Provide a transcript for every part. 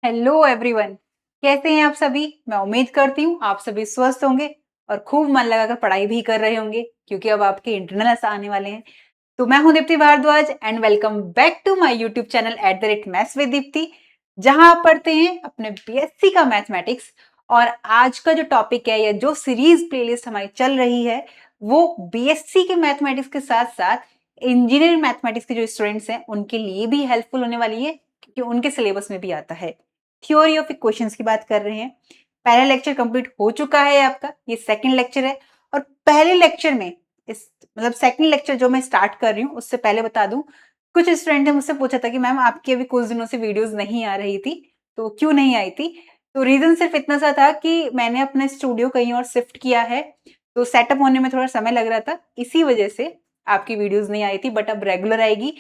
Hello everyone. कैसे हैं आप सभी? मैं उम्मीद करती हूँ आप सभी स्वस्थ होंगे और खूब मन लगाकर पढ़ाई भी कर रहे होंगे क्योंकि अब आपके इंटरनल्स आने वाले हैं। तो मैं हूं Deepti Bharadwaj and welcome back to my YouTube channel @maths with Deepti, जहां आप पढ़ते हैं अपने बीएससी का मैथमेटिक्स। और आज का जो टॉपिक है या जो सीरीज प्लेलिस्ट हमारी चल रही है वो बीएससी के मैथमेटिक्स के साथ साथ इंजीनियरिंग मैथमेटिक्स के जो स्टूडेंट्स हैं उनके लिए भी हेल्पफुल होने वाली है क्योंकि उनके सिलेबस में भी आता है। थ्योरी ऑफ इक्वेशंस की बात कर रहे हैं। पहला लेक्चर कंप्लीट हो चुका है आपका, ये सेकंड लेक्चर है। और पहले लेक्चर में इस मतलब सेकंड लेक्चर जो मैं स्टार्ट कर रही हूँ उससे पहले बता दूं, कुछ स्टूडेंट ने मुझसे पूछा था कि मैम आपकी अभी कुछ दिनों से वीडियोस नहीं आ रही थी, तो क्यों नहीं आई थी? तो रीजन सिर्फ इतना सा था कि मैंने अपना स्टूडियो कहीं और शिफ्ट किया है, तो सेटअप होने में थोड़ा समय लग रहा था, इसी वजह से आपकी वीडियोस नहीं आई थी। बट अब रेगुलर आएगी।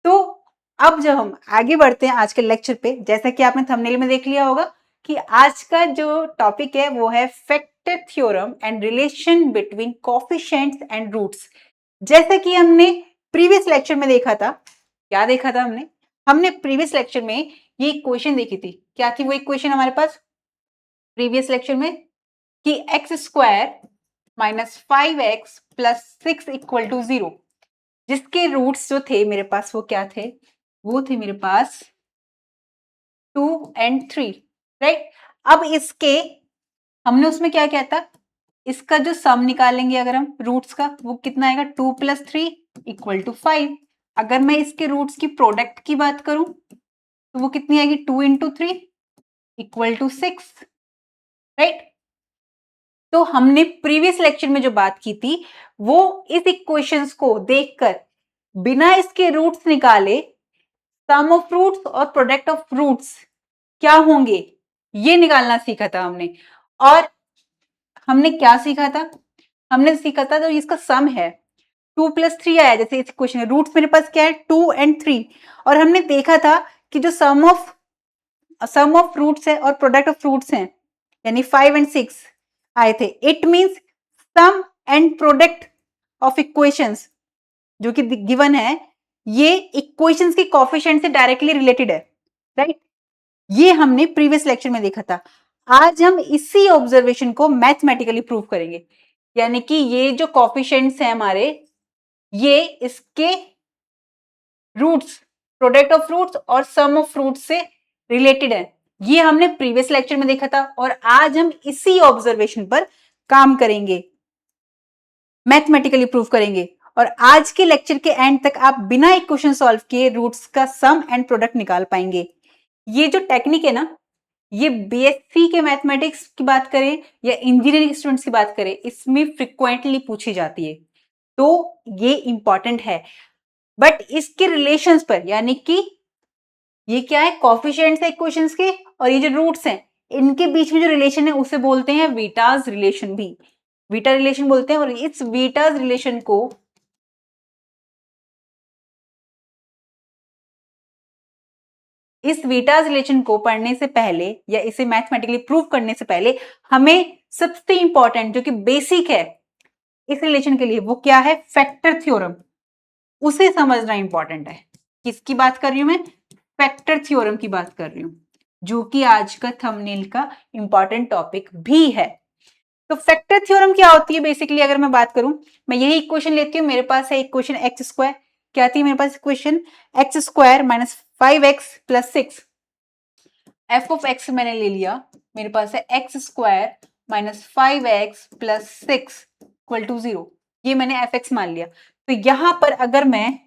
तो अब जब हम आगे बढ़ते हैं आज के लेक्चर पे, जैसा कि आपने थंबनेल में देख लिया होगा कि आज का जो टॉपिक है वो है factor theorem and relation between coefficients and roots. जैसा कि हमने प्रीवियस लेक्चर में देखा था, क्या देखा था हमने? हमने प्रीवियस लेक्चर में ये इक्वेशन देखी थी। क्या थी वो इक्वेशन हमारे पास प्रीवियस लेक्चर में? कि x square minus 5x plus 6 equal to 0, जिसके रूट्स जो थे मेरे पास वो क्या थे? वो थे मेरे पास 2 and 3, राइट? अब इसके हमने उसमें क्या क्या था, इसका जो सम निकालेंगे अगर हम रूट्स का, वो कितना आएगा? 2 प्लस 3 इक्वल टू 5। अगर मैं इसके रूट्स की प्रोडक्ट की बात करूं तो वो कितनी आएगी? 2 इंटू 3 इक्वल टू 6, राइट? तो हमने प्रीवियस लेक्चर में जो बात की थी वो इस इक्वेशंस को देखकर बिना इसके रूट्स निकाले सम ऑफ रूट्स और प्रोडक्ट ऑफ रूट्स क्या होंगे ये निकालना सीखा था हमने। और हमने क्या सीखा था? हमने सीखा था जो इसका सम है 2 प्लस 3 आया, जैसे इस क्वेश्चन में रूट्स मेरे पास क्या है? 2 एंड 3। और हमने देखा था कि जो सम ऑफ रूट्स है और प्रोडक्ट ऑफ रूट्स हैं यानी 5 एंड 6 आए थे। It means sum and product of equations जो कि गिवन है, ये इक्वेशंस के कोफिशिएंट से डायरेक्टली रिलेटेड है, राइट? ये हमने प्रीवियस लेक्चर में देखा था। आज हम इसी ऑब्जर्वेशन को मैथमेटिकली प्रूव करेंगे, यानी कि ये जो कोफिशिएंट्स हैं हमारे, ये इसके रूट्स, प्रोडक्ट ऑफ रूट्स और सम ऑफ रूट्स से रिलेटेड है। ये हमने प्रीवियस लेक्चर में देखा था और आज हम इसी ऑब्जर्वेशन पर काम करेंगे, मैथमेटिकली प्रूव करेंगे। और आज के लेक्चर के एंड तक आप बिना इक्वेशन सॉल्व किए रूट्स का सम एंड प्रोडक्ट निकाल पाएंगे। ये जो टेक्निक है ना, ये बीएससी के मैथमेटिक्स की बात करें या इंजीनियरिंग स्टूडेंट्स की बात करें, इसमें फ्रिक्वेंटली पूछी जाती है, तो ये इंपॉर्टेंट है। बट इसके रिलेशंस पर, यानी कि ये क्या है? कोफिशिएंट्स है इक्वेशंस के, और ये जो रूट्स हैं इनके बीच में जो रिलेशन है उसे बोलते हैं वीटाज रिलेशन भी, वीटा रिलेशन बोलते हैं। और इस वीटाज रिलेशन को पढ़ने से पहले या इसे मैथमेटिकली प्रूव करने से पहले हमें सबसे इंपॉर्टेंट जो कि बेसिक है इस रिलेशन के लिए, वो क्या है? Factor theorem. उसे समझना इंपॉर्टेंट है। किसकी बात कर रही हूं मैं? फैक्टर थ्योरम की बात कर रही हूं, जो कि आज का थंबनेल का इंपॉर्टेंट टॉपिक भी है। तो फैक्टर थ्योरम क्या होती है बेसिकली? अगर मैं बात करूं, मैं यही इक्वेशन लेती हूं। मेरे पास है इक्वेशन एक्स स्क्वायर। क्या थी मेरे पास equation? X square minus 5x plus 6। F of x मैंने ले लिया, मेरे पास है x square minus 5x plus 6 equal to 0। ये मैंने एफ एक्स मान लिया। तो यहां पर अगर मैं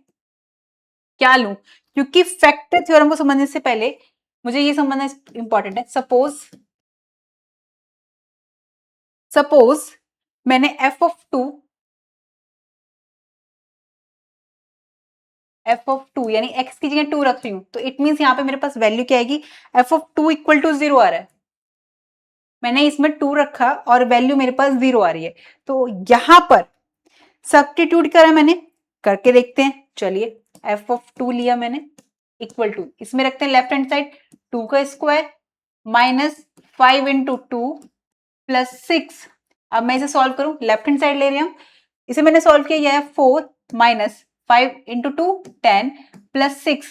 क्या लूं, क्योंकि फैक्टर थ्योरम को समझने से पहले मुझे ये समझना इंपॉर्टेंट है। सपोज मैंने एफ ऑफ टू यानी एक्स की जगह 2 रख रही हूं, तो इट मीन यहां पे मेरे पास वैल्यू क्या आएगी? एफ ऑफ 2 इक्वल टू 0 आ रहा है। मैंने इसमें 2 रखा और वैल्यू मेरे पास 0 आ रही है। तो यहां पर सब्स्टिट्यूट करा मैंने, करके देखते हैं। चलिए, एफ ऑफ 2 लिया मैंने इक्वल टू, इसमें रखते हैं लेफ्ट हैंड साइड 2 का स्क्वायर माइनस 5 इंटू 2 प्लस 6। अब मैं इसे सॉल्व करूं, लेफ्ट हैंड साइड ले रहे हैं, इसे मैंने सॉल्व किया, यह है 4 minus 5 into 2 10 plus 6,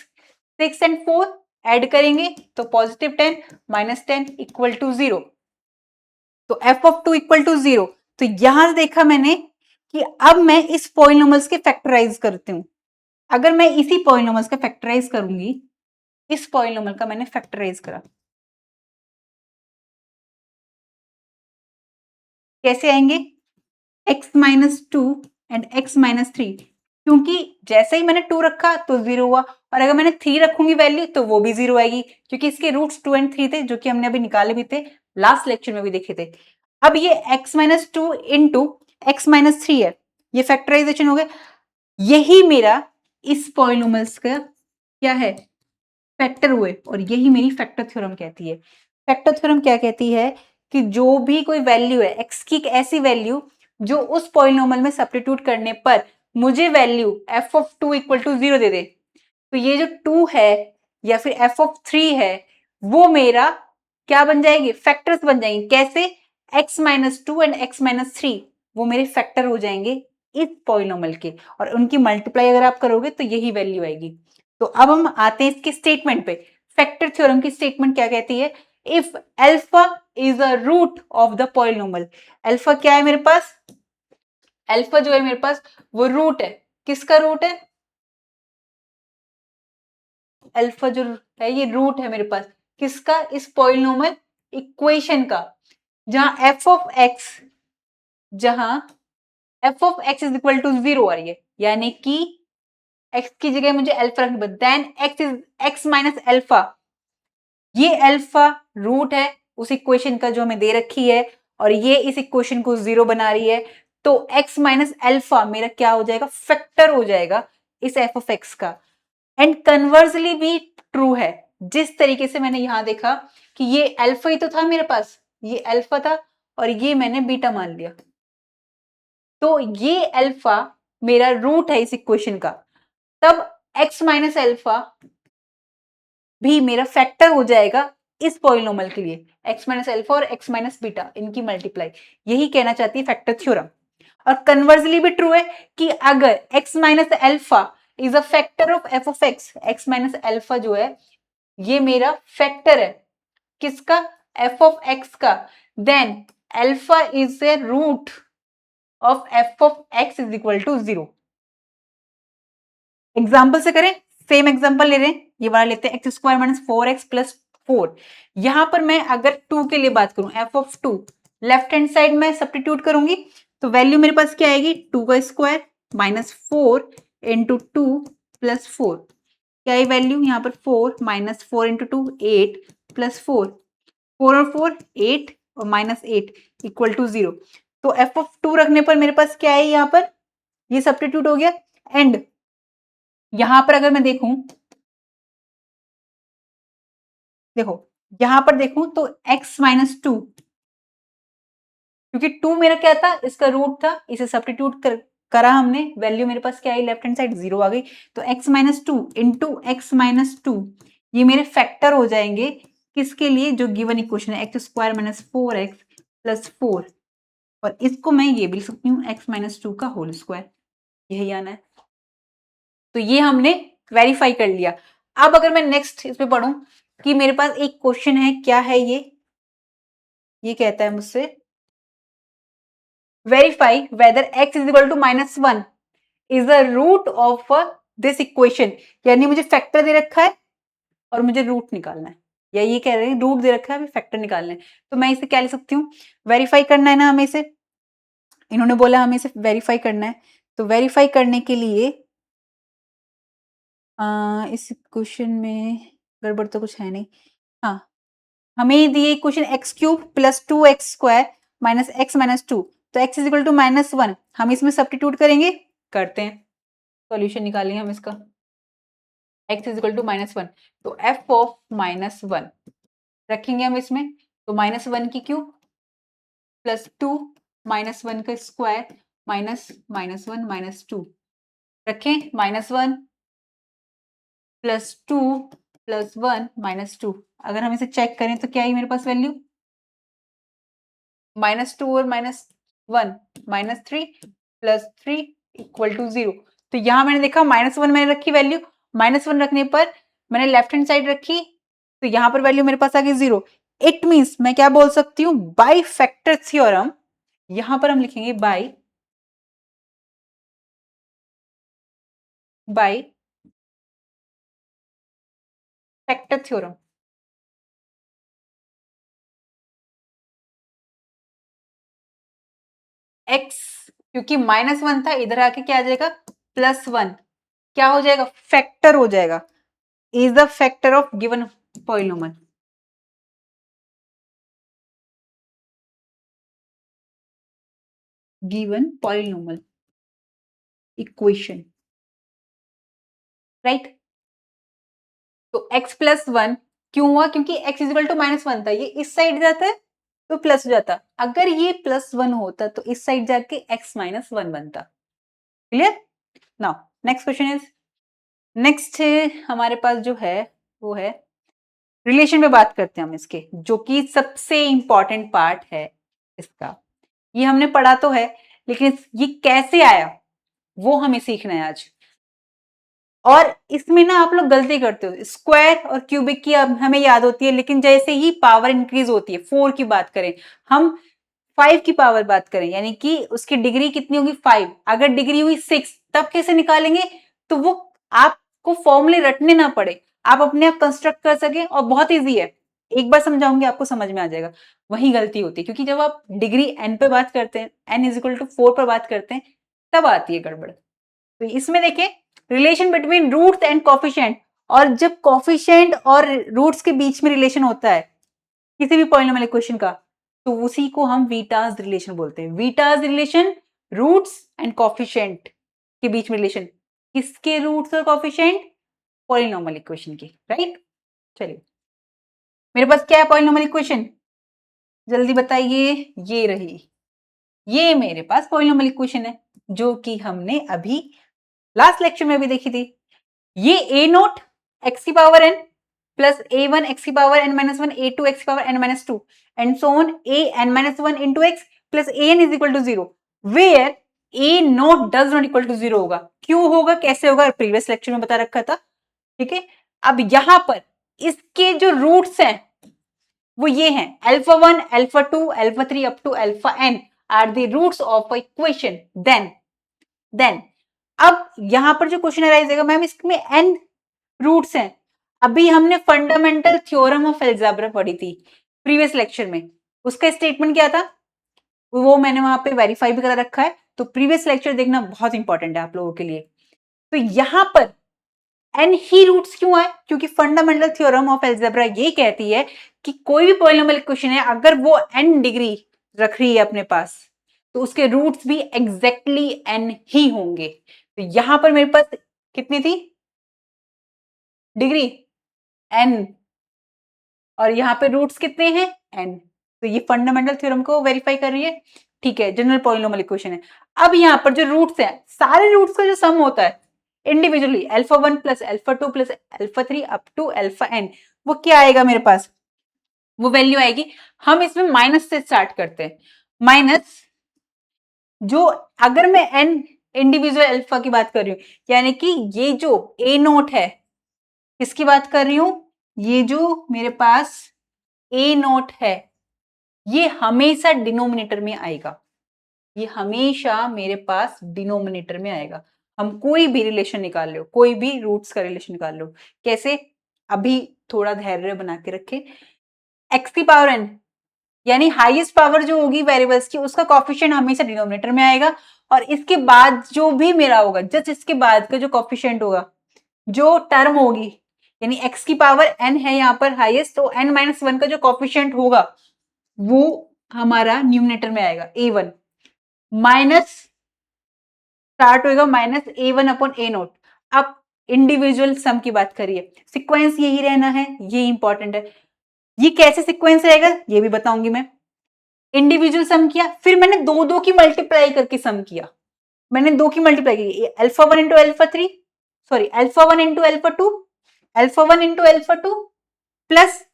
6 and 4 add करेंगे तो पॉजिटिव 10 माइनस 10 इक्वल टू 0। तो f ऑफ 2 इक्वल टू 0। तो यहां से देखा मैंने कि अब मैं इस पॉलिनोमियल्स के फैक्टराइज करती हूं। अगर मैं इसी पॉलिनोमियल्स का फैक्टराइज करूंगी, इस पॉलिनोमियल का मैंने फैक्टराइज करा, कैसे आएंगे? x minus two and x minus three, क्योंकि जैसे ही मैंने 2 रखा तो 0 हुआ, और अगर मैंने 3 रखूंगी वैल्यू तो वो भी 0 आएगी, क्योंकि इसके रूट्स 2 एंड 3 थे, जो कि हमने अभी निकाले भी थे, लास्ट लेक्चर में भी देखे थे। अब ये x minus two into x minus three है, ये फैक्टराइजेशन हो गया। यही मेरा इस पॉलिनोमियल्स का क्या है? फैक्टर हुए, और यही मेरी फैक्टर थ्योरम कहती है। फैक्टर थ्योरम क्या कहती है कि जो भी कोई वैल्यू है x की, एक ऐसी वैल्यू जो उस पॉलिनोमियल में सब्स्टिट्यूट करने पर मुझे value f of 2 equal to 0 दे दे, तो ये जो 2 है या फिर f ऑफ 3 है, वो मेरा क्या बन जाएगी? फैक्टर्स बन जाएंगे। कैसे? x minus two and x minus three, वो मेरे फैक्टर हो जाएंगे इस पॉलिनोमियल के, और उनकी मल्टीप्लाई अगर आप करोगे तो यही वैल्यू आएगी। तो अब हम आते हैं इसके स्टेटमेंट पे। फैक्टर थ्योरम की स्टेटमेंट क्या कहती है? If alpha is a root of the polynomial, alpha क्या है मेरे पास? अल्फा जो है मेरे पास वो रूट है। किसका रूट है? अल्फा जो है ये रूट है मेरे पास, किसका? इस पॉलिनोमियल इक्वेशन का, जहां f ऑफ x, जहां f of x is equal to 0 आ रही है, यानी कि x की जगह मुझे अल्फा रखना, then x is x minus alpha, ये अल्फा रूट है उस इक्वेशन का जो हमें दे रखी है, और ये इस इक्वेशन को 0 बना रही है। तो x माइनस अल्फा मेरा क्या हो जाएगा? फैक्टर हो जाएगा इस f ऑफ x का। एंड कन्वर्सली भी ट्रू है, जिस तरीके से मैंने यहां देखा कि ये अल्फा ही तो था मेरे पास, ये अल्फा था और ये मैंने बीटा मान लिया, तो ये अल्फा मेरा रूट है इस इक्वेशन का, तब x माइनस अल्फा भी मेरा फैक्टर हो जाएगा इस पॉलिनोमियल के लिए, x माइनस अल्फा और x माइनस बीटा, इनकी मल्टीप्लाई, यही कहना चाहती है फैक्टर थ्योरम। और कन्वर्सली भी ट्रू है कि अगर x minus alpha is a factor of f of x minus alpha जो है ये मेरा फैक्टर है, किसका? f ऑफ x का, then alpha is a root of f of x is equal to 0। Example से करें, सेम एग्जाम्पल ले रहे हैं, ये वाला लेते हैं, x square minus 4x plus 4। यहां पर मैं अगर 2 के लिए बात करूं, f of 2 left hand side में सब्स्टिट्यूट करूंगी तो वैल्यू मेरे पास क्या आएगी? 2 का स्क्वायर माइनस 4 इंटू 2 प्लस 4, क्या है वैल्यू यहाँ पर? 4 माइनस 4 इंटू 2 8 प्लस 4, 4 और 4 8 और माइनस 8 इक्वल टू 0। तो f ऑफ 2 रखने पर मेरे पास क्या है? यहाँ पर ये सब्स्टिट्यूट हो गया। एंड यहां पर अगर मैं देखूं, देखो यहां पर देखूं तो x माइनस टू, क्योंकि 2 मेरा क्या था? इसका रूट था, इसे सब्स्टिट्यूट करा हमने, वैल्यू मेरे पास क्या आई? लेफ्ट हैंड साइड 0 आ गई। तो x minus two into x minus to, ये मेरे फैक्टर हो जाएंगे किसके लिए? जो गिवन इक्वेशन है x square minus 4x plus 4, और इसको मैं ये भी लिख सकती हूँ x माइनस टू का होल स्क्वायर, यही आना है। तो ये हमने वेरीफाई कर लिया। अब अगर मैं नेक्स्ट इसमें पढ़ूं कि मेरे पास एक क्वेश्चन है, क्या है ये कहता है मुझसे verify whether x is equal to minus one is the root of this equation, यानी मुझे फैक्टर दे रखा है और मुझे रूट निकालना है, या ये कह रहे हैं रूट दे रखा है, अभी फैक्टर निकालना है। तो मैं इसे क्या लिख सकती हूँ? वेरीफाई करना है ना हमें इसे, इन्होंने बोला हमें इसे वेरीफाई करना है, तो वेरीफाई करने के लिए इस क्वेश्चन में गड़बड़ तो कुछ है नहीं। हाँ, हमें दिए question x cube plus 2x square minus x minus two, तो x is equal to minus one, हम इसमें सब्स्टिट्यूट करेंगे, करते हैं, सॉल्यूशन निकालेंगे हम इसका, x is equal to minus one, तो f ऑफ माइनस वन रखेंगे हम इसमें, तो माइनस वन की cube plus two minus one का square minus minus one minus two, रखें minus one plus two plus one minus two. अगर हम इसे चेक करें तो क्या है मेरे पास वैल्यू? माइनस टू और minus one minus three plus three equal to 0। तो यहां मैंने देखा माइनस वन मैंने रखी वैल्यू, माइनस वन रखने पर मैंने लेफ्ट हैंड साइड रखी तो यहां पर वैल्यू मेरे पास आ गई 0। इट मीन्स मैं क्या बोल सकती हूँ, बाई फैक्टर थ्योरम, यहां पर हम लिखेंगे बाई फैक्टर थ्योरम। x क्योंकि -1 था, इधर आके क्या आ जाएगा, +1, क्या हो जाएगा, फैक्टर हो जाएगा, is the factor of given polynomial. Given polynomial equation, right. तो x+1 क्यों हुआ, क्योंकि x इजिकल टू -1 था, ये इस साइड जाता है तो प्लस हो जाता, अगर ये +1 होता तो इस साइड जाके x-1 बनता। Clear. Now next question is, next हमारे पास जो है वो है रिलेशन पे बात करते हैं हम इसके, जो कि सबसे इंपॉर्टेंट पार्ट है इसका। ये हमने पढ़ा तो है, लेकिन ये कैसे आया वो हमें सीखना है आज। और इसमें ना आप लोग गलती करते हो, स्क्वायर और क्यूबिक की अब हमें याद होती है, लेकिन जैसे ही पावर इंक्रीज होती है, 4 की बात करें हम, 5 की पावर बात करें, यानी कि उसकी डिग्री कितनी होगी 5, अगर डिग्री हुई 6 तब कैसे निकालेंगे, तो वो आपको फॉर्मूले रटने ना पड़े, आप अपने आप कंस्ट्रक्ट कर सके, और बहुत ईजी है, एक बार समझाऊंगी आपको समझ में आ जाएगा। वही गलती होती है, क्योंकि जब आप डिग्री n पे बात करते हैं, n इज इक्वल टू 4 पर बात करते हैं, तब आती है गड़बड़। तो इसमें देखिए relation between roots and coefficient, और जब कोफिशिएंट और रूट्स के बीच में रिलेशन होता है किसी भी पॉलिनोमियल इक्वेशन का, तो उसी को हम वीटास रिलेशन बोलते हैं। वीटास रिलेशन, रूट्स एंड कोफिशिएंट के बीच में रिलेशन, किसके रूट्स और कोफिशिएंट, पॉलिनोमियल इक्वेशन की, राइट। चलिए मेरे पास क्या है पॉलिनोमियल इक्वेशन, जल्दी बताइए, ये रही, ये मेरे पास पॉलिनोमियल इक्वेशन है, जो कि हमने अभी लास्ट लेक्चर में भी देखी थी। ये ए नोट एक्स की power n plus a one x की power n minus one, a two x की power n minus two, and so on a n minus one into x plus a n is equal to 0, where a nought does not equal to 0 होगा। क्यों होगा, कैसे होगा, previous lecture में बता रखा था, ठीक है। अब यहां पर इसके जो रूट्स हैं वो ये हैं, alpha 1, alpha 2, alpha 3 up to alpha n are the roots of equation. Then अब यहां पर जो क्वेश्चन अराइज होगा, मैम इसमें n रूट्स हैं, अभी हमने फंडामेंटल थ्योरम ऑफ अलजेब्रा पढ़ी थी प्रीवियस लेक्चर में, उसका स्टेटमेंट क्या था वो मैंने वहां पे वेरीफाई भी करा रखा है, तो प्रीवियस लेक्चर देखना बहुत इंपॉर्टेंट है आप लोगों के लिए। तो यहां पर n ही रूट्स क्यों आए, क्योंकि फंडामेंटल थ्योरम ऑफ अलजेब्रा ये कहती है कि कोई भी पॉलिनोमियल इक्वेशन है, अगर वो n डिग्री रख रही है अपने पास, तो उसके रूट्स भी एग्जैक्टली n ही होंगे। तो यहां पर मेरे पास कितनी थी डिग्री, n, और यहाँ पे रूट्स कितने हैं n, तो ये फंडामेंटल थ्योरम को वेरीफाई कर रही है, ठीक है, जनरल पॉलिनोमियल इक्वेशन है। अब यहाँ पर जो रूट्स हैं, सारे रूट्स का जो सम होता है individually, alpha 1 plus alpha 2 plus alpha 3 up to alpha n, वो क्या आएगा मेरे पास, वो वैल्यू आएगी, हम इसमें माइनस से स्टार्ट करते हैं, माइनस जो, अगर मैं n इंडिविजुअल अल्फा की बात कर रही हूँ, यानी कि ये जो a नोट है, किसकी बात कर रही हूं, ये जो मेरे पास a नोट है, ये हमेशा डिनोमिनेटर में आएगा, ये हमेशा मेरे पास डिनोमिनेटर में आएगा। हम कोई भी रिलेशन निकाल लो, कोई भी रूट्स का रिलेशन निकाल लो, कैसे, अभी थोड़ा धैर्य बना के रखे, x की पावर n, यानी हाईएस्ट पावर जो होगी वेरिएबल्स की, उसका कॉफिशिएंट हमेशा डिनोमिनेटर में आएगा, और इसके बाद जो भी मेरा होगा, जस्ट इसके बाद का जो कॉफिशिएंट होगा, जो टर्म होगी, यानी x की पावर n है यहाँ पर हाईएस्ट, तो n माइनस वन का जो कॉफिशिएंट होगा वो हमारा न्यूमिनेटर में आएगा, a1 माइनस, स्टार्ट होगा minus a1 upon a note. अब इंडिविजुअल सम की बात करिए, सीक्वेंस यही रहना है, ये इंपॉर्टेंट है। ये कैसे सीक्वेंस रहेगा ये भी बताऊंगी मैं। इंडिविजुअल सम किया, फिर मैंने दो दो की मल्टीप्लाई करके सम किया, मैंने दो की मल्टीप्लाई की, alpha 1 into alpha 3, sorry alpha 1 into alpha 2, alpha 1 into alpha 2 plus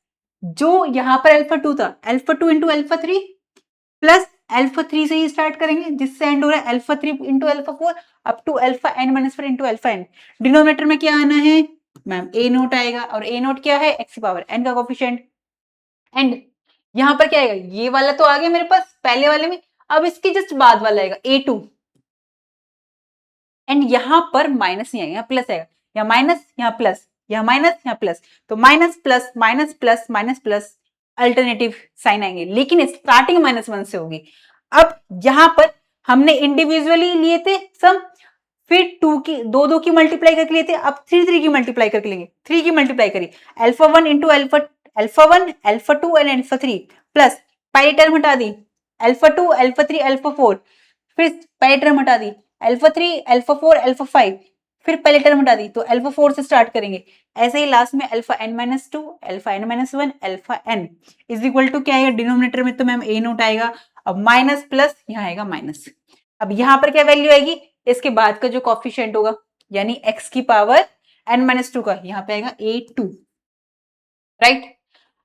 जो यहां पर अल्फा 2 था, alpha 2 into alpha 3 plus alpha 3 से ही स्टार्ट करेंगे, जिससे एंड हो रहा है alpha 3 into alpha 4 up to alpha n minus 4 into alpha n। Denominator में क्या आना है, मैम ए नोट आएगा, और ए नोट क्या है, एक्स की पावर एन का कोफिशिएंट। एंड यहां पर क्या आएगा, ये वाला तो आ गया मेरे पास पहले वाले में, अब इसकी जस्ट बाद वाला आएगा A2, एंड यहां पर माइनस नहीं आएगा, यहाँ प्लस आएगा, यहाँ माइनस, यहाँ प्लस, यहाँ माइनस, यहाँ प्लस, तो minus plus minus plus minus plus alternative sign आएंगे, लेकिन स्टार्टिंग -1 से होगी। अब यहां पर हमने इंडिविजुअली लिए थे सम, फिर 2 की 2 की मल्टीप्लाई करके लिए थे, अब 3 की मल्टीप्लाई करके लेंगे, 3 की मल्टीप्लाई करी, alpha 1 into alpha 1 alpha 2 and alpha 3 plus पहली टर्म हटा दी, अल्फा 2 अल्फा 3 अल्फा 4, फिर पहली टर्म हटा दी, अल्फा 3 अल्फा 4 अल्फा 5, फिर पहले टर्म हटा दी, तो अल्फा 4 से स्टार्ट करेंगे, ऐसे ही लास्ट में alpha n-2 alpha n-1 alpha n is equal to क्या आएगा, डिनोमिनेटर में तो मैम ए नोट आएगा, अब माइनस प्लस यहाँ आएगा माइनस, अब यहाँ पर क्या वैल्यू आएगी, इसके बाद का जो कॉफिशिएंट होगा, यानी x की पावर n-2 का, यहाँ पे आएगा A2, राइट।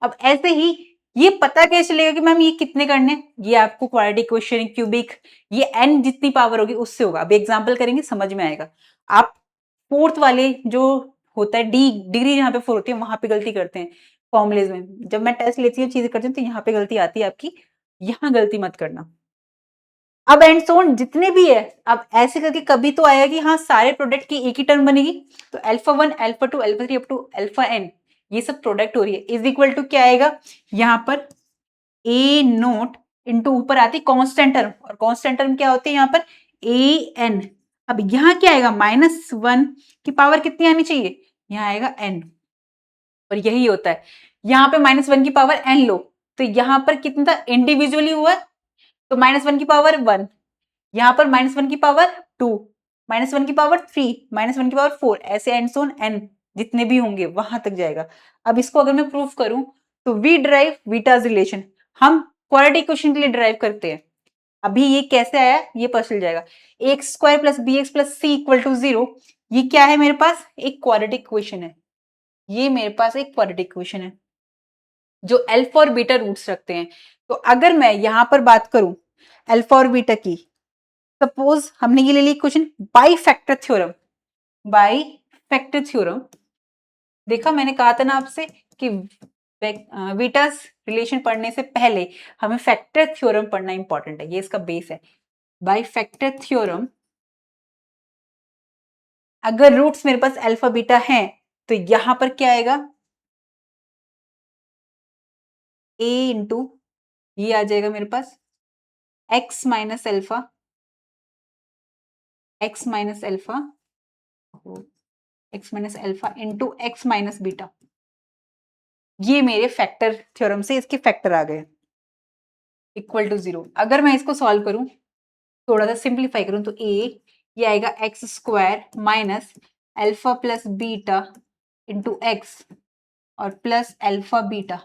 अब ऐसे ही ये पता कैसे चलेगा कि मैम ये कितने करने, ये आपको क्वाड्रेटिक इक्वेशन क्यूबिक, ये n जितनी पावर होगी उससे होगा, अब एग्जांपल करेंगे समझ में आएगा। आप फोर्थ वाले जो होता है डी डिग्री जहाँ पे 4 होती है वहां पे गलती करते हैं फॉर्मुलेज में, जब मैं टेस्ट लेती हूँ चीजें करती हूँ तो यहाँ पे गलती आती है आपकी, यहाँ गलती मत करना। अब एंड सोन जितने भी है, अब ऐसे करके कभी तो आएगा कि हाँ सारे प्रोडक्ट की एक ही टर्म बनेगी, तो alpha 1 alpha 2 alpha 3 up to alpha n ये सब प्रोडक्ट हो रही है, इज इक्वल टू क्या आएगा, यहाँ पर ए नोट इंटू ऊपर आती कांस्टेंट टर्म, और कांस्टेंट टर्म क्या होती है यहाँ पर ए एन, अब यहाँ क्या आएगा, -1 की पावर कितनी आनी चाहिए, यहाँ आएगा n, और यही होता है, यहाँ पे -1 की पावर n लो, तो यहाँ पर कितना इंडिविजुअली हुआ, तो -1 की पावर 1, यहाँ पर -1 की पावर 2, -1 की पावर 3, -1 की पावर 4, ऐसे एंड सोन n जितने भी होंगे वहां तक जाएगा। अब इसको अगर मैं प्रूफ करूं तो वी ड्राइव वीटाज रिलेशन, हम क्वाड्रेटिक इक्वेशन के लिए ड्राइव करते हैं, अभी ये कैसे आया ये पता चल जाएगा, x square plus b x plus c equal to 0, ये क्या है मेरे पास, एक क्वाड्रेटिक इक्वेशन है, ये मेरे पास एक क्वाड्रेटिक इक्वेशन है जो अल्फा और बीटा रूट्स रखते हैं। तो अगर मैं यहां पर बात करूं अल्फा और बीटा की, सपोज हमने ये ले ली question by factor theorem, by factor theorem, देखा मैंने कहा था ना आपसे कि वीटास रिलेशन पढ़ने से पहले हमें फैक्टर थ्योरम पढ़ना इंपॉर्टेंट है, ये इसका बेस है। बाई फैक्टर थ्योरम अगर रूट्स मेरे पास अल्फा बीटा हैं तो यहां पर क्या आएगा, ए इंटू ये आ जाएगा मेरे पास x minus alpha, x minus alpha, x minus alpha into x minus beta, ये मेरे फैक्टर थ्योरम से इसके फैक्टर आ गए इक्वल टू 0। अगर मैं इसको सॉल्व करूं, थोड़ा सा सिंप्लीफाई करूं, तो ये आएगा x square minus alpha plus beta into x और plus alpha beta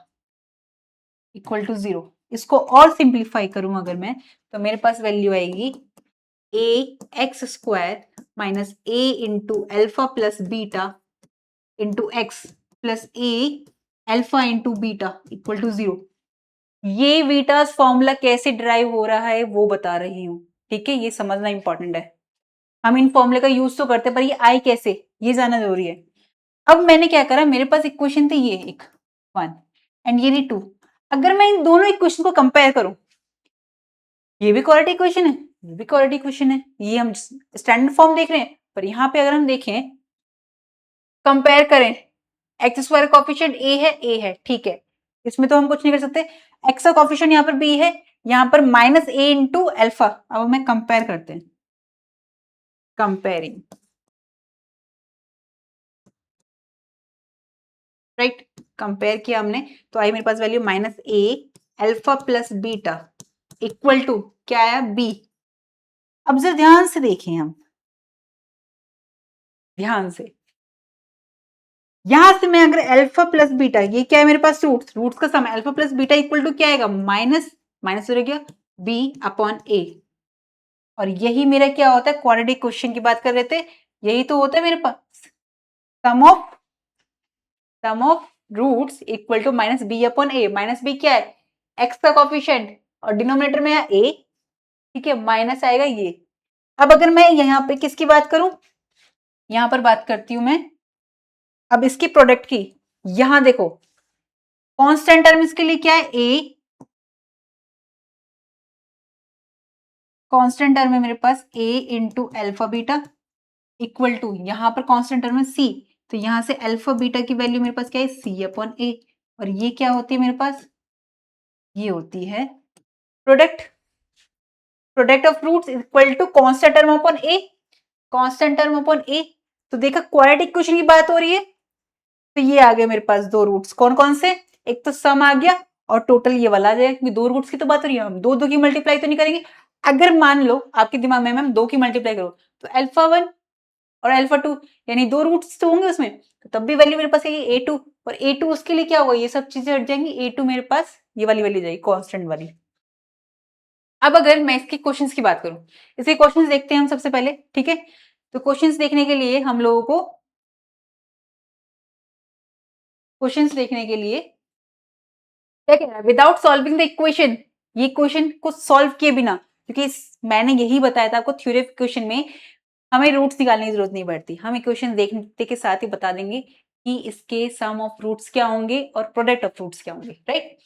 equal to 0। इसको और सिंप्लीफाई करूं अगर मैं, तो मेरे पास वैल्यू आएगी a x square minus a into alpha plus beta into x plus a alpha into beta equal to 0। ये बीटास फॉर्मूला कैसे ड्राइव हो रहा है वो बता रही हूँ, ठीक है, ये समझना इंपॉर्टेंट है। हम इन फॉर्मूले का यूज तो करते हैं पर ये आई कैसे, ये जानना जरूरी है। अब मैंने क्या करा, मेरे पास इक्वेशन थी ये एक 1 एंड ये 2, अगर मैं इन दोनों इक्वेशन को कंपेयर करूं, ये भी क्वाड्रेटिक इक्वेशन है, ये भी क्वाड्रेटिक इक्वेशन है, ये हम स्टैंडर्ड फॉर्म देख रहे हैं, पर यहाँ पे अगर हम देखें कंपेयर करें, एक्स स्क्वायर कॉफिशिएंट ए है, ठीक है, इसमें तो हम कुछ नहीं कर सकते, एक्स का कॉफिशिएंट यहाँ पर बी है, यहाँ पर माइनस ए इंटू अल्फा। अब हमें कंपेयर करते हैं, कंपेयरिंग, राइट, कंपेयर किया हमने, तो आई मेरे पास value minus a alpha plus beta equal to क्या आया बी। अब जरा ध्यान से देखें, हम ध्यान से, यहां से मैं अगर अल्फा प्लस बीटा, ये क्या है मेरे पास रूट्स, रूट्स का sum, alpha plus beta equal to क्या आएगा, माइनस माइनस हो गया बी अपॉन ए, और यही मेरा क्या होता है, क्वाड्रेटिक क्वेश्चन की बात कर रहे थे, यही तो होता है मेरे पास, sum of roots equal to minus b upon a, minus b क्या है, एक्स का कॉफिशिएंट, और डिनोमिनेटर में है ए, ठीक है, माइनस आएगा ये। अब अगर मैं यहाँ पे किसकी बात करूं, यहां पर बात करती हूं मैं अब इसकी प्रोडक्ट की यहां देखो, कांस्टेंट टर्म इसके लिए क्या है, ए, कांस्टेंट टर्म है मेरे पास a into alpha beta equal to, यहां पर कांस्टेंट टर्म है सी, तो यहां से अल्फा बीटा की वैल्यू मेरे पास क्या है, सी अपॉन ए, और ये क्या होती है मेरे पास, ये होती है product, product of roots equal to constant term upon a, constant term upon a. तो देखा क्वाड्रेटिक इक्वेशन की बात हो रही है, तो ये आ गए मेरे पास दो रूट्स, कौन कौन से, एक तो सम आ गया और टोटल ये वाला आ जाएगा, क्योंकि दो रूट्स की तो बात हो रही है, हम दो दो की मल्टीप्लाई तो नहीं करेंगे। अगर मान लो आपके दिमाग में मैम दो की मल्टीप्लाई करो तो अल्फा वन और अल्फा टू, यानी दो रूट्स तो होंगे उसमें, तो तब भी वैल्यू मेरे पास आएगी ए टू, और ए टू उसके लिए क्या होगा, ये सब चीजें हट जाएंगी, ए टू मेरे पास ये वाली वैल्यू जाएगी कांस्टेंट वाली। अब अगर मैं इसके क्वेश्चंस की बात करूं, इसके क्वेश्चंस देखते हैं हम सबसे पहले, ठीक है। तो क्वेश्चंस देखने के लिए हम लोगों को, क्वेश्चंस देखने के लिए क्या कह रहा है, विदाउट सॉल्विंग द इक्वेशन, ये इक्वेशन को सॉल्व किए बिना, क्योंकि मैंने यही बताया था आपको थ्योरी ऑफ इक्वेशन में हमें रूट्स निकालने की जरूरत नहीं पड़ती, हम इक्वेशन देखने के साथ ही बता देंगे कि इसके सम ऑफ रूट्स क्या होंगे और प्रोडक्ट ऑफ रूट्स क्या होंगे, राइट।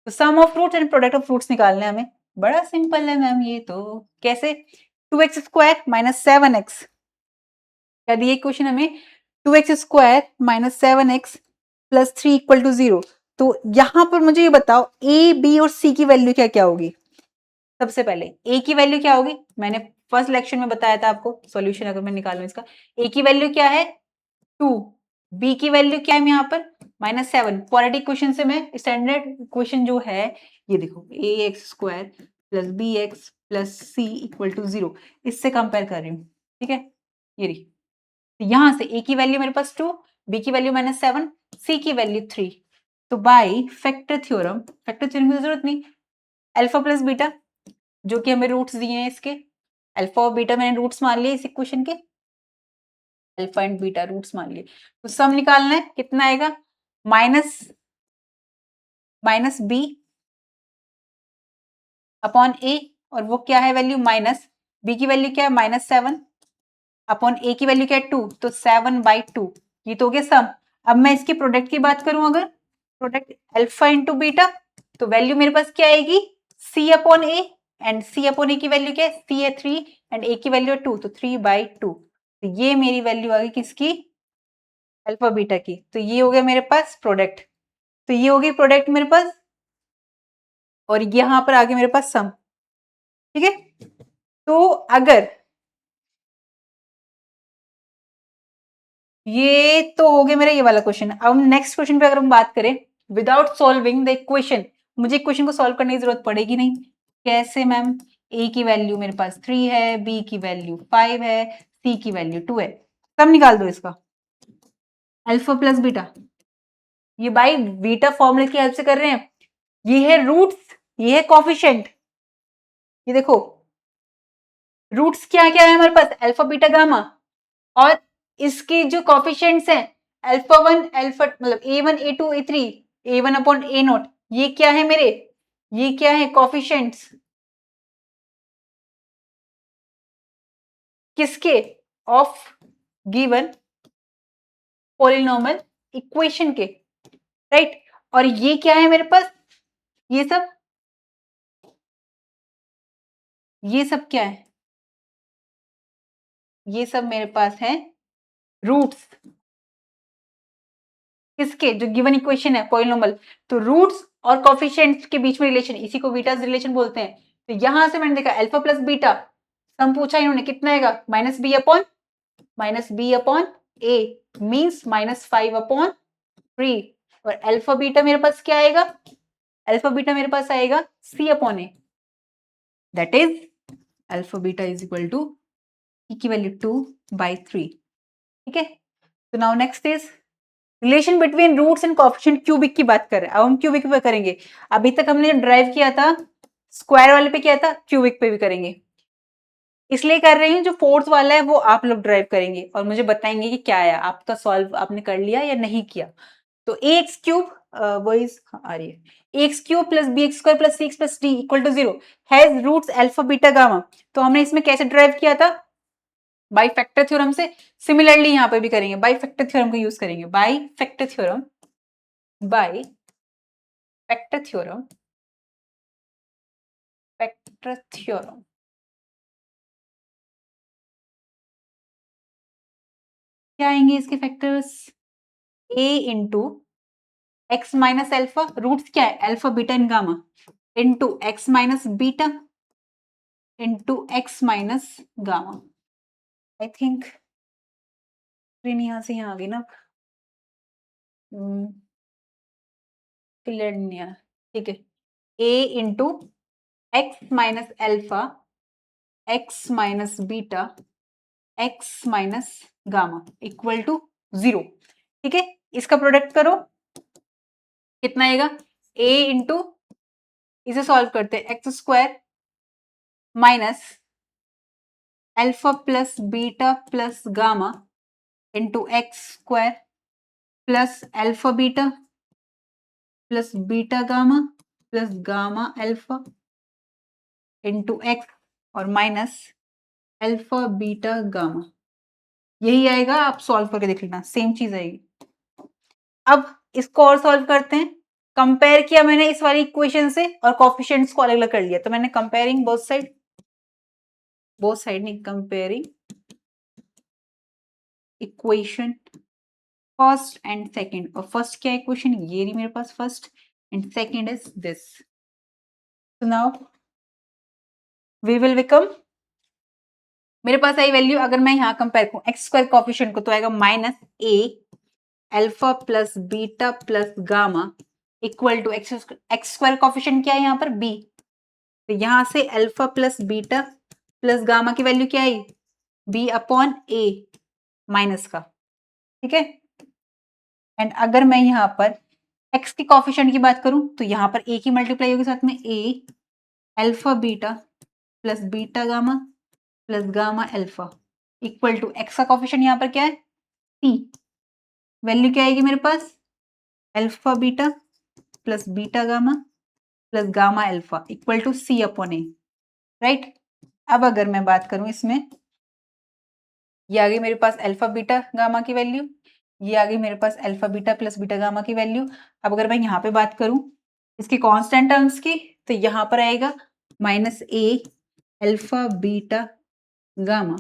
तो sum of roots and product of roots निकालने हमें, बड़ा सिंपल है मैम ये तो, कैसे, 2x² माइनस 7x, क्या दिए क्वेश्चन हमें, 2x² minus 7x plus 3 equal to 0। तो यहां पर मुझे ये बताओ ए बी और सी की वैल्यू क्या क्या होगी। सबसे पहले ए की वैल्यू क्या होगी, मैंने फर्स्ट लेक्चर में बताया था आपको, सॉल्यूशन अगर मैं निकालूं इसका, ए की वैल्यू क्या है 2, बी की वैल्यू क्या है यहाँ पर -7, क्वाड्रेटिक क्वेश्चन से मैं स्टैंडर्ड क्वेश्चन जो है ये देखो, a x square plus b x plus c equal to 0, इससे कंपेयर कर रही हूँ, ठीक है। ये रही, तो यहां से ए की वैल्यू मेरे पास 2, बी की वैल्यू -7, सी की वैल्यू 3। तो by factor theorem, factor theorem की जरूरत नहीं, अल्फा प्लस बीटा जो कि हमें रूट्स दिए हैं इसके, अल्फा और बीटा मैंने रूट्स मान लिए इस इक्वेशन के, अल्फा एंड बीटा रूट्स मान लिए, तो सम निकालना है, कितना आएगा, माइनस माइनस बी अपॉन ए, और वो क्या है वैल्यू, माइनस बी की वैल्यू क्या है -7 अपॉन ए की वैल्यू क्या है 2, तो 7/2, ये तो हो गया सम। अब मैं इसकी प्रोडक्ट की बात करूं, अगर प्रोडक्ट अल्फा इंटू बीटा, तो वैल्यू मेरे पास क्या आएगी, c upon a, and c upon a की वैल्यू क्या है, सी है 3 एंड ए की वैल्यू है 2, तो 3/2, तो ये मेरी वैल्यू आ गई किसकी, अल्फा बीटा की। तो ये हो गया मेरे पास प्रोडक्ट, तो ये होगी प्रोडक्ट मेरे पास, और यहां पर आगे मेरे पास सम, ठीक है। तो अगर ये तो हो गया मेरा ये वाला क्वेश्चन, अब नेक्स्ट क्वेश्चन पे अगर हम बात करें, विदाउट सॉल्विंग द इक्वेशन, मुझे इक्वेशन को सॉल्व करने की जरूरत पड़ेगी नहीं, कैसे मैम, ए की वैल्यू मेरे पास 3 है, बी की वैल्यू 5 है, सी की वैल्यू 2 है, सब निकाल दो इसका, अल्फा प्लस बीटा, ये बाई बीटा फॉर्मूले की हेल्प से कर रहे हैं, ये है रूट्स, ये है कॉफिशिएंट, ये देखो रूट्स क्या क्या है हमारे पास, अल्फा बीटा गामा, और इसके जो कॉफिशिएंट्स हैं, अल्फा वन अल्फा मतलब A1 A2 A3 A1 upon A0, ये क्या है मेरे, ये क्या है कॉफिशिएंट्स किसके, ऑफ गिवन पॉलिनॉमियल इक्वेशन के, राइट। और ये क्या है मेरे पास, ये सब, ये सब क्या है, ये सब मेरे पास है रूट्स किसके, जो गिवन इक्वेशन है पॉलिनॉमियल, तो रूट्स और कॉफिशिएंट्स के बीच में रिलेशन, इसी को बीटास रिलेशन बोलते हैं। तो यहां से मैंने देखा अल्फा प्लस बीटा, सम पूछा इन्होंने कितना आएगा, -b अपॉन ए मींस -5/3, और अल्फा बीटा मेरे पास क्या आएगा, अल्फा बीटा मेरे पास आएगा c upon a, that is alpha beta is equal to e की वैल्यू 2/3, ठीक है। तो now next is relation between roots and coefficient cubic की बात कर रहे हैं, अब हम क्यूबिक पे करेंगे, अभी तक हमने ड्राइव किया था स्क्वायर वाले पे किया था, क्यूबिक पे भी करेंगे, इसलिए कर रही हूँ जो फोर्थ वाला है वो आप लोग ड्राइव करेंगे और मुझे बताएंगे कि क्या आया, आपका सॉल्व आपने कर लिया या नहीं किया। तो ए एक्स क्यूब वो इज आ रही है, a x cube plus b x square plus c x plus d equal to 0 has roots alpha beta gamma, तो हमने इसमें कैसे ड्राइव किया था, बाई फैक्टर थ्योरम से। सिमिलरली यहाँ पे भी करेंगे, बाई फैक्टर थ्योरम का यूज करेंगे, by factor theorem, by factor theorem, factor theorem. क्या आएंगे इसके factors? a into x minus alpha, roots क्या है? Alpha beta and gamma, into x minus beta into x minus gamma. I think screen यहाँ से यहाँ आ गई ना, क्लियर नहीं है, ठीक है। a into x minus alpha, x minus beta, x minus gamma equal to 0। ठीक है, इसका प्रोडक्ट करो, कितना आएगा? a इंटू, इसे सॉल्व करते हैं, x square minus alpha plus beta plus gamma into x square plus alpha beta plus beta gamma plus gamma alpha into x और माइनस अल्फा बीटा गामा। यही आएगा, आप सॉल्व करके देख लेना, सेम चीज आएगी। अब इसको और सॉल्व करते हैं। कंपेयर किया मैंने इस वाली इक्वेशन से और कोफिशिएंट्स को अलग अलग कर लिया, तो मैंने comparing both side, both side नहीं, comparing equation first and second. और फर्स्ट क्या इक्वेशन? ये रही मेरे पास first, and second is this. So now we will become, मेरे पास आई वैल्यू, अगर मैं यहाँ कंपेयर करूं एक्स स्क्वायर कोफिशिएंट को, तो आएगा minus a alpha plus beta plus gamma equal to x square coefficient क्या है यहाँ पर? बी। तो यहां से alpha plus beta plus gamma की वैल्यू क्या आई? बी अपॉन ए माइनस का। ठीक है, एंड अगर मैं यहाँ पर एक्स के कोफिशिएंट की बात करूं, तो यहाँ पर ए की मल्टीप्लाई होगी साथ में a alpha beta plus beta gamma plus gamma alpha equal to x का कोफिशिएंट यहाँ पर क्या है? सी। वैल्यू क्या आएगी मेरे पास? Alpha beta plus beta gamma plus gamma alpha equal to c upon a, right. अब अगर मैं बात करूं इसमें, ये आ गई मेरे पास अल्फा बीटा गामा की वैल्यू, ये आ गई मेरे पास alpha beta plus beta gamma की वैल्यू। अब अगर मैं यहाँ पे बात करूं इसके कांस्टेंट टर्म्स की, तो यहाँ पर आएगा minus a alpha beta gamma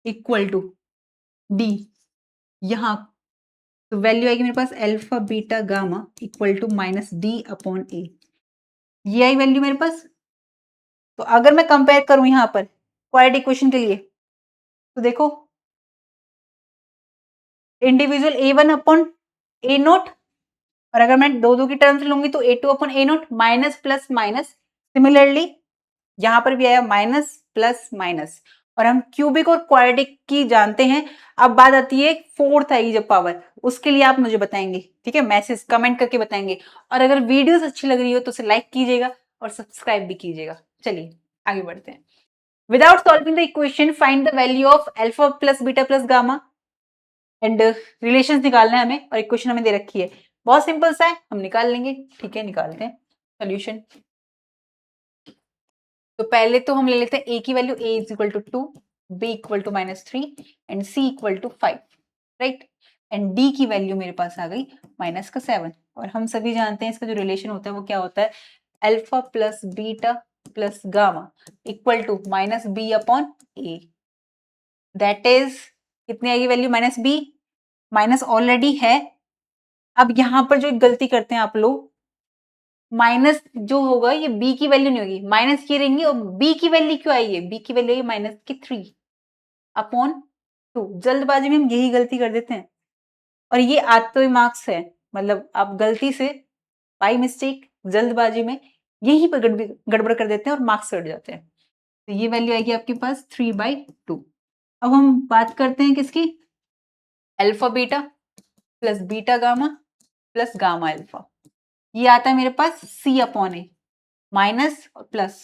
equal to d. यहाँ तो वैल्यू आएगी मेरे पास alpha beta gamma equal to minus d upon a. ये आई वैल्यू मेरे पास। तो अगर मैं कंपेयर करूं यहाँ पर क्वाड्रेटिक इक्वेशन के लिए, तो देखो individual a one upon a naught, और अगर मैं दो दो की टर्म्स लूंगी तो a two upon a naught, minus plus minus. Similarly यहां पर भी आया माइनस प्लस माइनस, और हम क्यूबिक और क्वाड्रेटिक की जानते हैं। अब बात आती है फोर्थ आएगी जब पावर, उसके लिए आप मुझे बताएंगे, ठीक है, मैसेज कमेंट करके बताएंगे। और अगर वीडियोस अच्छी लग रही हो तो उसे लाइक कीजिएगा और सब्सक्राइब भी कीजिएगा। चलिए आगे बढ़ते हैं। Without solving the equation find the value of alpha plus beta plus gamma and relations निकालना है हमें, और इक्वेशन हमें दे रखी है, बहुत सिंपल सा है, हम निकाल लेंगे। ठीक है, निकालते हैं सोल्यूशन। तो पहले तो हम ले लेते हैं a की value, a is equal to 2, b equal to -3 and c equal to 5, right. And d की वैल्यू मेरे पास आ गई -7। और हम सभी जानते हैं इसका जो रिलेशन होता है वो क्या होता है? Alpha plus beta plus gamma equal to minus b upon a. That is कितनी आएगी वैल्यू? -b, माइनस ऑलरेडी है। अब यहां पर जो गलती करते हैं आप लोग, माइनस जो होगा ये b की वैल्यू नहीं होगी, माइनस की रहेंगी, और b की वैल्यू क्यों आई है? b की वैल्यू आई माइनस की 3 अपॉन 2। जल्दबाजी में हम यही गलती कर देते हैं, और ये आते हुए मार्क्स है, मतलब आप गलती से बाई मिस्टेक जल्दबाजी में यही पर गड़बड़ कर देते हैं और मार्क्स कट जाते हैं। तो ये वैल्यू आएगी आपके पास 3/2। अब हम बात करते हैं किसकी? Alpha beta plus beta gamma plus gamma alpha. ये आता है मेरे पास c अपॉन ए, माइनस और प्लस।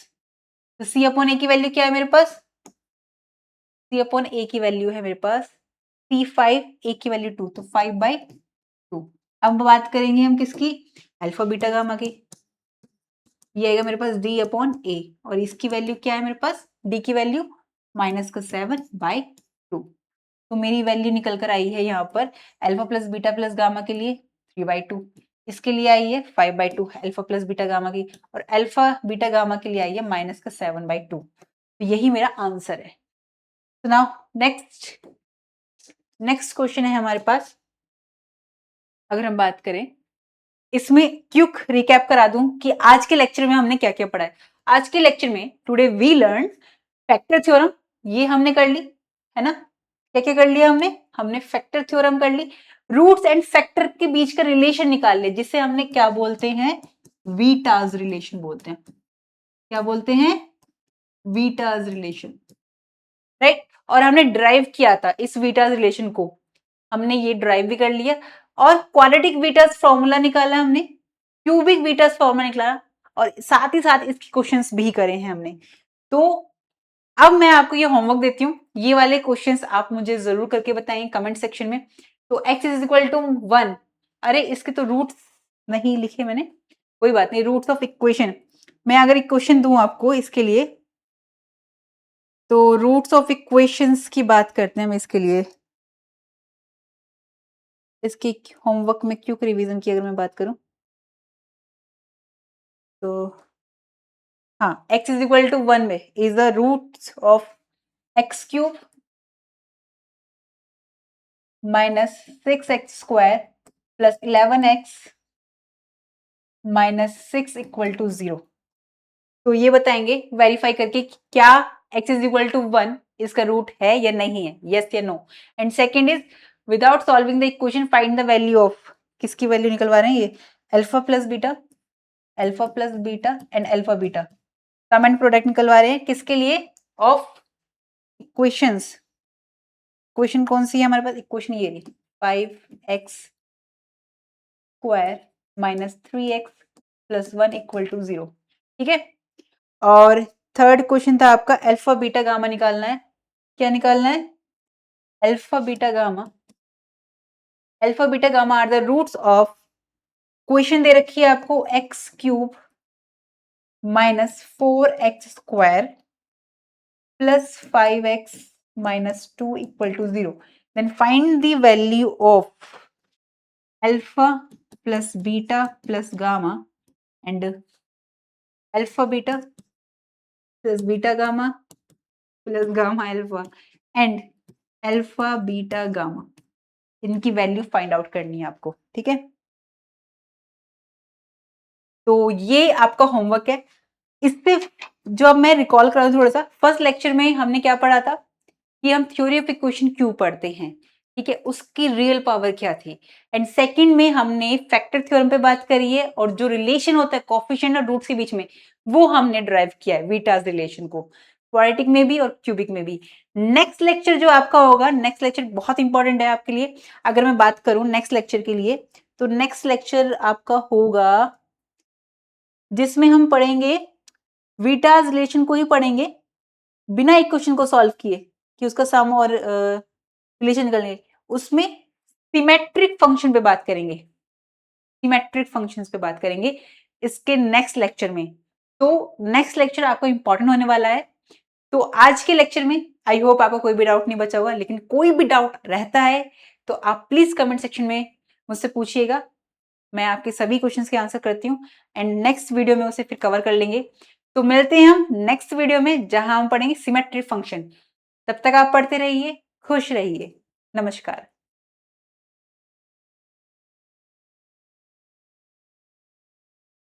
तो c अपॉन ए की वैल्यू क्या है मेरे पास? c अपॉन ए की वैल्यू है मेरे पास c5, a की वैल्यू 2, तो 5/2। अब बात करेंगे हम किसकी? अल्फा बीटा गामा की। ये आएगा मेरे पास d अपॉन ए, और इसकी वैल्यू क्या है मेरे पास? d की वैल्यू -7/2। 2। तो मेरी वैल्यू निकल कर आई है यहाँ पर alpha plus beta plus gamma के लिए 3/2, इसके लिए आई है 5/2 अल्फा प्लस बीटा गामा की, और अल्फा बीटा गामा के लिए आई है माइनस का 7/2। तो यही मेरा आंसर है। तो नाउ नेक्स्ट क्वेश्चन है हमारे पास। अगर हम बात करें, इसमें क्विक रिकैप करा दूं कि आज के लेक्चर में हमने क्या क्या पढ़ा है। आज के लेक्चर में today we learn factor theorem, ये हमने कर ली है ना। क्या क्या कर लिया हमने फैक्टर थ्योरम कर ली। रूट्स एंड फैक्टर के बीच का रिलेशन निकाल लिया, जिसे हमने क्या बोलते हैं, वीटाज रिलेशन बोलते हैं। क्या बोलते हैं, वीटाज रिलेशन, राइट। और हमने ड्राइव किया था इस वीटाज रिलेशन को, हमने ये ड्राइव भी कर लिया। और क्वाड्रेटिक वीटाज फॉर्मूला निकाला हमने, क्यूबिक वीटाज फॉर्मूला निकाला, और साथ ही साथ इसके क्वेश्चंस भी करे हैं हमने। तो अब मैं आपको ये होमवर्क देती हूँ, ये वाले क्वेश्चंस आप मुझे जरूर करके बताएंगे कमेंट सेक्शन में। तो x इज इक्वल टू 1, अरे इसके तो रूट्स नहीं लिखे मैंने, कोई बात नहीं। रूट्स ऑफ इक्वेशन, मैं अगर इक्वेशन दूं आपको इसके लिए, तो रूट्स ऑफ इक्वेशंस की बात करते हैं हम इसके लिए। इसकी होमवर्क में क्यों रिवीजन की अगर मैं बात करूं, तो हाँ, x इज इक्वल टू 1 में is the roots of x cube minus 6x² plus 11x minus 6 equal to 0। तो ये बताएंगे वेरीफाई करके कि क्या x इज इक्वल टू 1 इसका रूट है या नहीं है, यस या no. And second is without solving the equation find the value of, किसकी वैल्यू निकलवा रहे हैं ये, alpha plus beta and alpha beta, comment product निकलवा रहे हैं किसके लिए, ऑफ इक्वेशंस। इक्वेशन कौन सी है हमारे पास, इक्वेशन ये रही 5x² minus 3x plus 1 equal to 0, ठीक है। और थर्ड क्वेश्चन था आपका अल्फा बीटा गामा निकालना है। क्या निकालना है, alpha beta gamma. Alpha beta gamma are the roots of, question दे रखी है आपको x³ minus 4x² plus 5x minus 2 equal to 0। Then find the value of alpha plus beta plus gamma and alpha beta plus beta gamma plus gamma alpha and alpha beta gamma, इनकी value find out करनी है आपको, ठीक है। तो ये आपका homework है। इससे जो अब मैं रिकॉल करा थोड़ा सा, फर्स्ट लेक्चर में हमने क्या पढ़ा था कि हम थ्योरी ऑफ इक्वेशन क्यों पढ़ते हैं, ठीक है, उसकी रियल पावर क्या थी। एंड सेकंड में हमने फैक्टर थ्योरम पे बात करी है, और जो रिलेशन होता है कोफिशिएंट और रूट्स के बीच में, वो हमने ड्राइव किया है वीटास रिलेशन को, क्वाड्रेटिक में भी और क्यूबिक में भी। नेक्स्ट लेक्चर जो आपका होगा, नेक्स्ट लेक्चर बहुत इंपॉर्टेंट है आपके लिए। अगर मैं बात करूं नेक्स्ट लेक्चर के लिए, तो नेक्स्ट लेक्चर आपका होगा जिसमें हम पढ़ेंगे वीटास रिलेशन को ही पढ़ेंगे, बिना इक्वेशन को सॉल्व किए कि उसका सम और रिलेशन निकलने, उसमें सिमेट्रिक फंक्शन पे बात करेंगे, सिमेट्रिक फंक्शंस पे बात करेंगे इसके नेक्स्ट लेक्चर में। तो नेक्स्ट लेक्चर आपको इंपॉर्टेंट होने वाला है। तो आज के लेक्चर में आई होप आपको कोई भी डाउट नहीं बचा होगा, लेकिन कोई भी डाउट रहता है तो आप प्लीज कमेंट सेक्शन में मुझसे पूछिएगा, मैं आपके सभी क्वेश्चंस के आंसर करती हूँ। एंड नेक्स्ट वीडियो में उसे फिर कवर कर लेंगे। तो मिलते हैं हम नेक्स्ट वीडियो में, जहां हम पढ़ेंगे सिमेट्रिक फंक्शन। तब तक आप पढ़ते रहिए, खुश रहिए, नमस्कार।